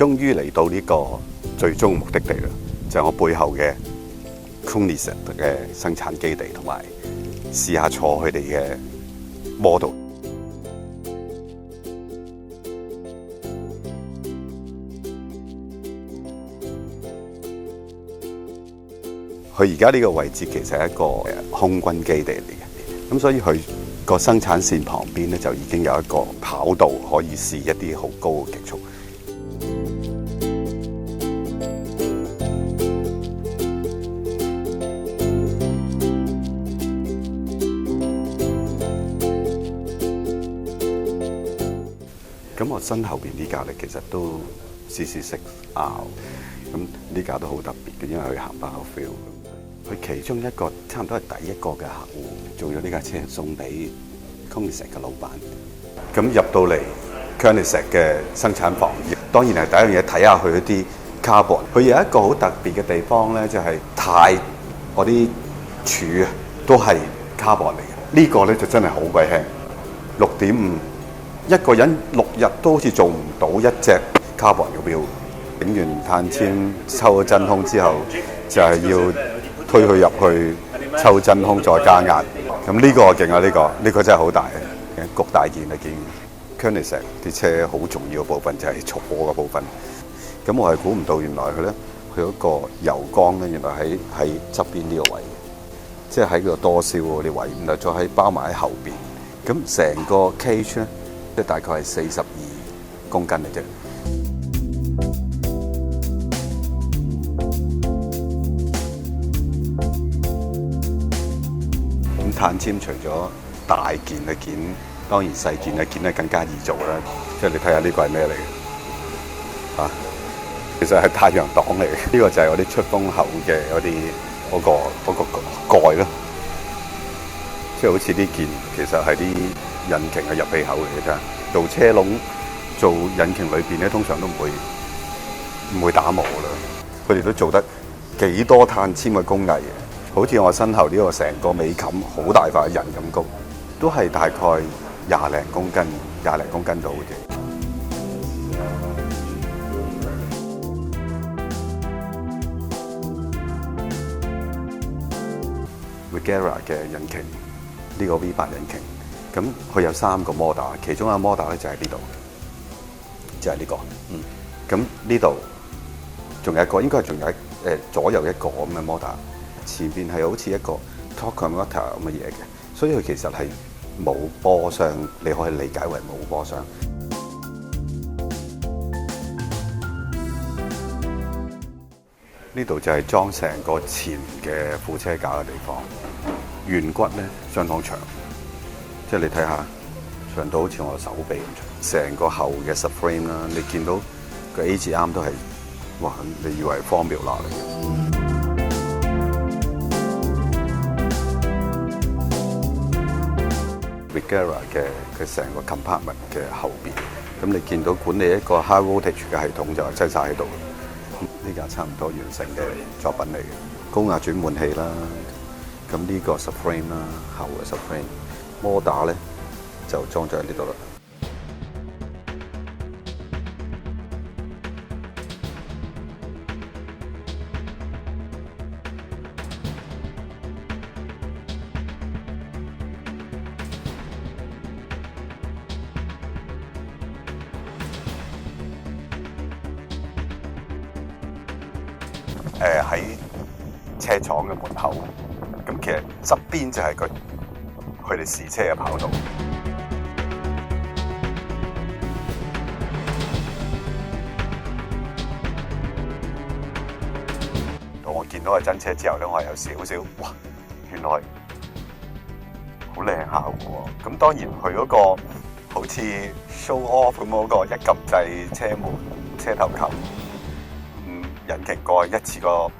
終於嚟到呢個最終目的地啦，就係我背後嘅 Koenigsegg 嘅生產基地，同埋試下坐佢哋嘅 model。佢而家呢個位置其實係一個空軍基地嚟嘅，咁所以佢個生產線旁邊咧就已經有一個跑道可以試一啲好高嘅極速。咁我身後邊呢架咧其實都CC6R，咁呢架都好特別嘅，因為佢行 biofuel。佢其中一個差唔多係第一個嘅客戶，做咗呢架車送俾 Koenigsegg 嘅老闆。咁入到嚟 Koenigsegg 嘅生產房，當然係第一樣嘢睇下佢啲 carbon。佢有一個好特別嘅地方咧，就係軚嗰啲柱啊，都係 carbon 嚟嘅。呢個咧就真係好鬼輕，6.5，一個人6日都好似做唔到一隻 carbon 嘅錶。整完碳纖抽咗真空之後，就係要推佢入去抽真空再加壓，咁呢個勁啊！呢個真係好大嘅，焗大件啊見。Koenigsegg 啲車好重要嘅部分就係坐嘅部分，咁我係估唔到原來佢嗰個油缸咧，原來喺側邊呢個位，即係喺個多銷嗰啲位，然後再喺包埋喺後邊，咁成個 cage 咧，即係大概係42公斤嘅啫。碳纖除咗大件嘅件，當然細件嘅件咧更加易做啦。即係你睇下呢個係咩嚟嘅？啊，其實係太陽擋嚟嘅。呢個就係我啲出風口嘅嗰個蓋咯。即係好似呢件，其實係啲引擎嘅入氣口嚟嘅啫。做車籠、做引擎裏邊咧，通常都唔會打磨啦。佢哋都做得幾多碳纖嘅工藝嘅。好似我身後呢個成個尾冚好大塊人咁高，都係大概20零公斤到嘅。Regera 嘅引擎，呢個 V8 引擎，咁佢有3個 motor， 其中一個 motor 咧就係呢度，就係呢個。咁呢度仲有一個，應該係仲有左右一個咁嘅 motor。前邊係好似一個 torque converter 咁嘅嘢嘅，所以佢其實係冇波箱，你可以理解為冇波箱。呢度就係裝成個前嘅副車架嘅地方，圓骨咧相當長，即係你睇下長到好似我手臂咁長。成個後嘅 subframe 啦，你見到個 A 字啱都係，哇！你以為係 formula 嚟嘅。Regera 嘅佢成個 compartment 嘅後邊，咁你見到管理一個 high voltage 嘅系統就係擠晒喺度。呢架差唔多完成嘅作品嚟嘅，高壓轉換器啦，咁呢個 subframe 啦，後嘅 subframe， 摩打咧就裝咗喺呢度啦。喺車廠嘅門口，咁其實側邊就係佢哋試車嘅跑道。當我見到個真車之後咧，我係有少少哇，原來好靚下喎！咁當然佢嗰個好似 show off 咁嗰個一撳掣車門、車頭琴。引擎蓋一次過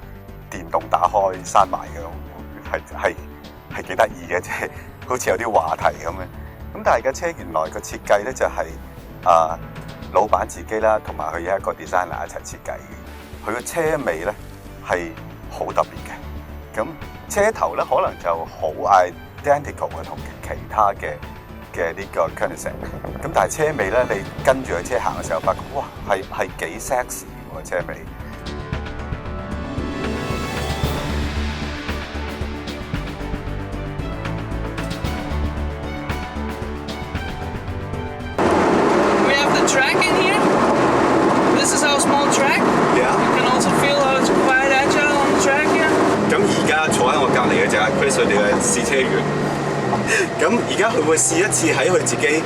電動打開閂埋嘅，係幾得意嘅，即係好似有啲話題咁嘅。咁但係架車原來個設計咧就係老闆自己啦，同埋佢有一個 designer 一齊設計嘅。佢個車尾咧係好特別嘅。咁車頭咧可能就好 identical 嘅同其他嘅嘅呢個 Koenigsegg，咁但係車尾咧，你跟住個車行嘅時候，發覺哇，係幾 sexy 喎車尾。We have the track in here. This is our small track. Yeah. You can also feel how it's quite agile on the track here. 咁而家坐喺我隔離嘅就係 Chris 佢哋嘅試車員。咁而家佢會試一次喺佢自己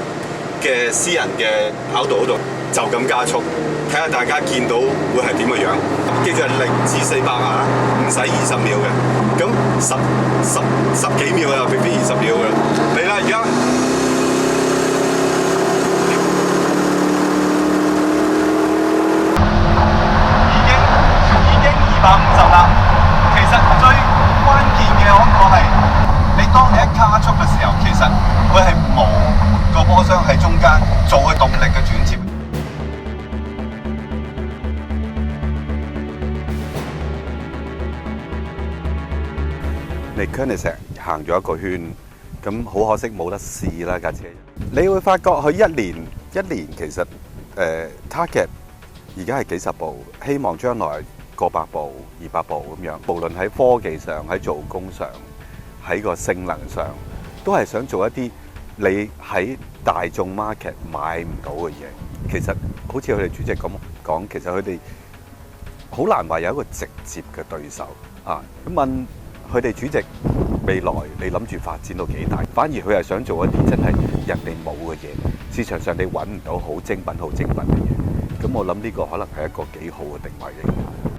嘅私人嘅跑道嗰度就咁加速，睇下大家見到會係點嘅樣。記住係0至400啊，唔使20秒嘅。咁十幾秒啊，未必20秒嘅。嚟啦，而家。已經250啦。其實最關鍵嘅嗰個係，當你一加速嘅時候，其實佢係冇個波箱喺中間做嘅動力嘅轉接。你 Koenigsegg 行咗一個圈，咁好可惜冇得試啦架車。你會發覺佢一年其實target 而家係幾十部，希望將來過百部、200部咁樣。無論喺科技上、喺做工上、喺個性能上，都係想做一啲你喺大眾 market 買唔到嘅嘢。其實好似佢哋主席咁講，其實佢哋好難話有一個直接嘅對手啊。咁問佢哋主席未來你諗住發展到幾大？反而佢係想做一啲真係人哋冇嘅嘢，市場上你揾唔到好精品嘅嘢。咁我諗呢個可能係一個幾好嘅定位嚟。